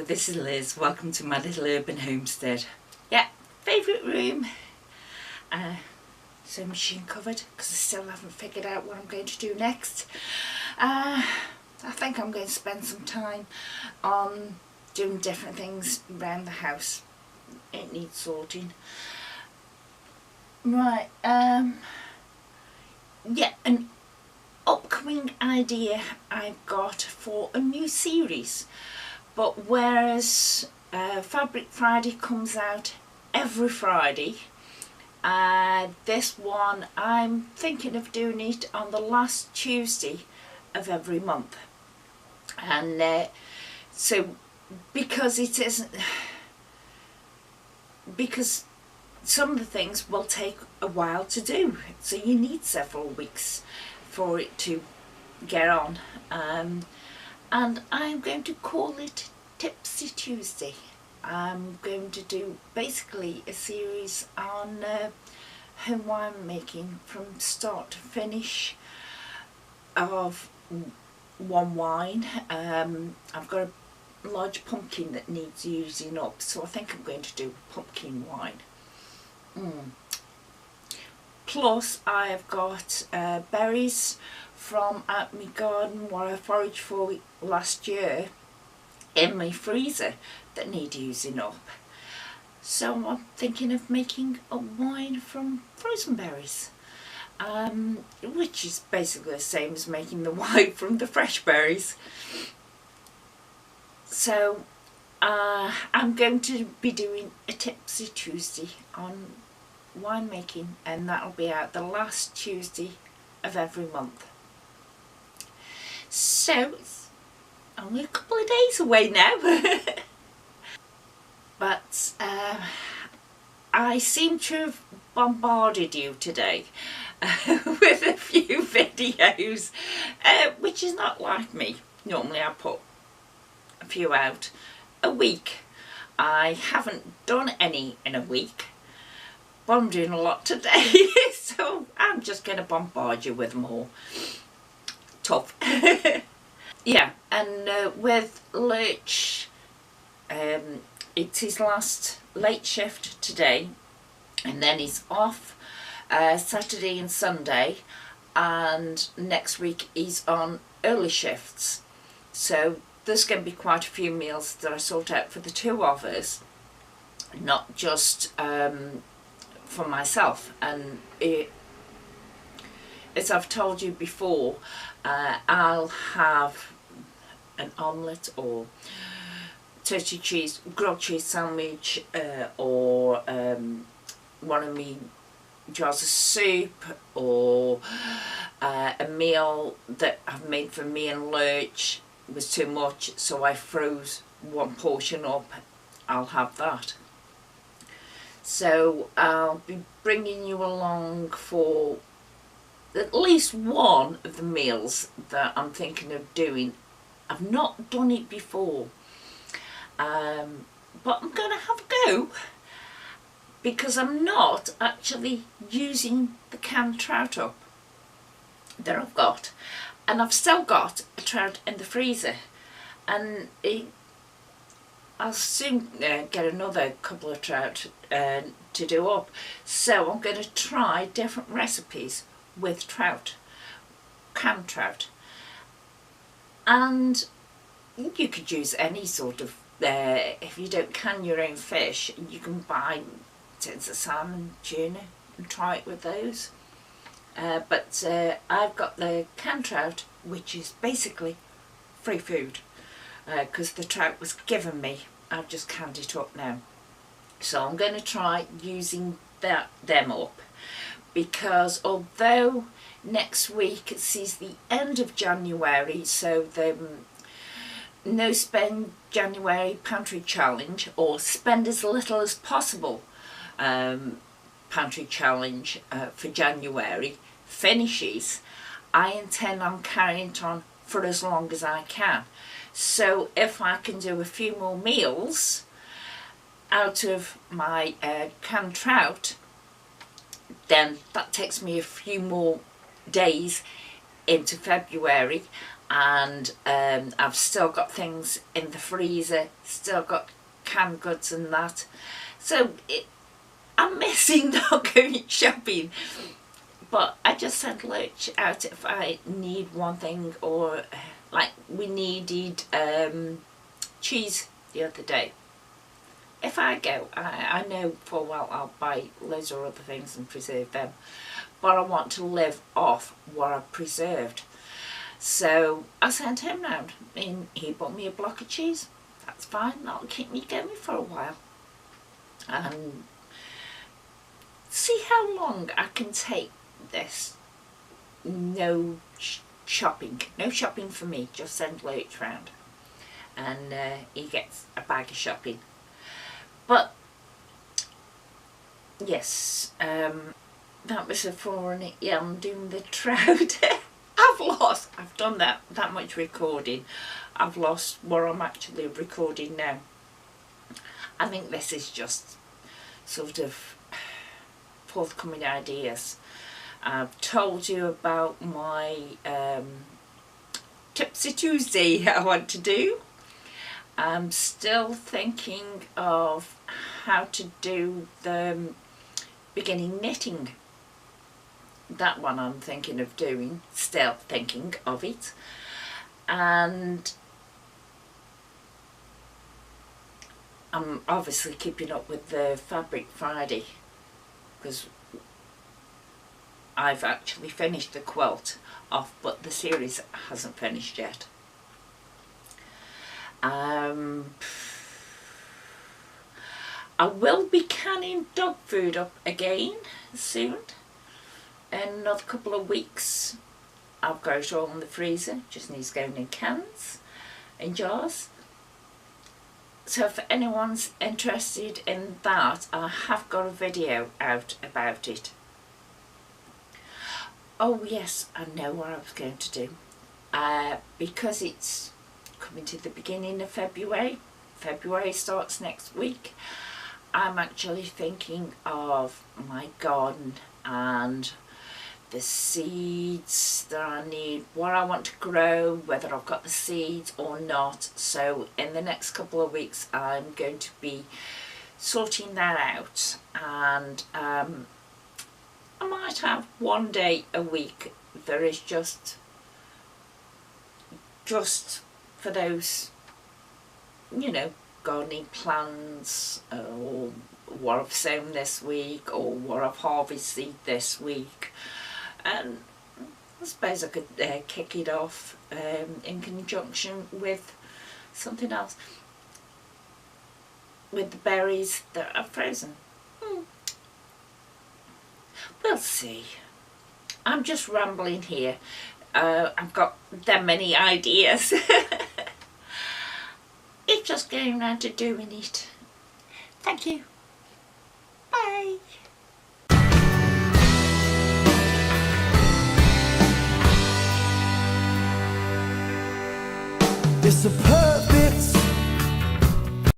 this is Liz. Welcome to my little urban homestead. Yeah, favourite room. Sewing machine covered because I still haven't figured out what I'm going to do next. I think I'm going to spend some time on doing different things around the house. It needs sorting. Right, yeah, an upcoming idea I've got for a new series. But whereas Fabric Friday comes out every Friday, this one I'm thinking of doing it on the last Tuesday of every month. And so because it isn't, because some of the things will take a while to do, so you need several weeks for it to get on. And I'm going to call it Tipsy Tuesday. I'm going to do basically a series on home wine making from start to finish of one wine. I've got a large pumpkin that needs using up, so I think I'm going to do pumpkin wine. Plus I've got berries from out my garden, what I foraged for last year, in my freezer that need using up. So I'm thinking of making a wine from frozen berries, which is basically the same as making the wine from the fresh berries. So I'm going to be doing a Tipsy Tuesday on winemaking, and that'll be out the last Tuesday of every month. So it's only a couple of days away now. But I seem to have bombarded you today with a few videos, which is not like me. Normally I put a few out a week. I haven't done any in a week, but I'm doing a lot today, so I'm just going to bombard you with more. Tough. Yeah, and with Lurch, it's his last late shift today, and then he's off Saturday and Sunday, and next week he's on early shifts. So there's going to be quite a few meals that I sort out for the two of us, not just for myself. And as I've told you before, I'll have an omelette or turkey cheese, grilled cheese sandwich, or one of me jars of soup, or a meal that I've made for me and Lurch was too much, so I froze one portion up. I'll have that. So I'll be bringing you along for at least one of the meals that I'm thinking of doing. I've not done it before, but I'm going to have a go, because I'm not actually using the canned trout up that I've got, and I've still got a trout in the freezer, and I'll soon get another couple of trout to do up. So I'm going to try different recipes with trout, canned trout. And you could use any sort of, if you don't can your own fish, you can buy tins of salmon, tuna, and try it with those. But I've got the canned trout, which is basically free food, because the trout was given me. I've just canned it up now. So I'm going to try using them up, because although next week it sees the end of January, so the no spend January pantry challenge, or spend as little as possible pantry challenge for January finishes, I intend on carrying it on for as long as I can. So if I can do a few more meals out of my canned trout, then that takes me a few more days into February, and I've still got things in the freezer, still got canned goods and that, so I'm missing not going shopping. But I just send Lurch out if I need one thing, or like we needed cheese the other day. If I go, I know full well I'll buy loads of other things and preserve them, but I want to live off what I've preserved. So I sent him round and he bought me a block of cheese. That's fine, that'll keep me going for a while. And see how long I can take this. No shopping for me, just send Lurch round and he gets a bag of shopping. But yes, that was a 4 and yeah, I'm doing the trout. I've done that much recording, I've lost what I'm actually recording now. I think this is just sort of forthcoming ideas. I've told you about my Tipsy Tuesday I want to do. I'm still thinking of how to do the beginning knitting. That one I'm thinking of doing, still thinking of it. And I'm obviously keeping up with the Fabric Friday, because I've actually finished the quilt off, but the series hasn't finished yet. I will be canning dog food up again soon, in another couple of weeks. I've got it all in the freezer, just needs going in cans, in jars. So if anyone's interested in that, I have got a video out about it. Oh yes, I know what I was going to do. Because it's coming to the beginning of February starts next week, I'm actually thinking of my garden and the seeds that I need, what I want to grow, whether I've got the seeds or not. So in the next couple of weeks I'm going to be sorting that out, and I might have one day a week that is just for those, you know, gardening plans, or what I've sown this week, or what I've harvested this week. And I suppose I could kick it off in conjunction with something else, with the berries that are frozen. We'll see. I'm just rambling here. I've got that many ideas. It's just getting around to doing it. Thank you. Bye. It's a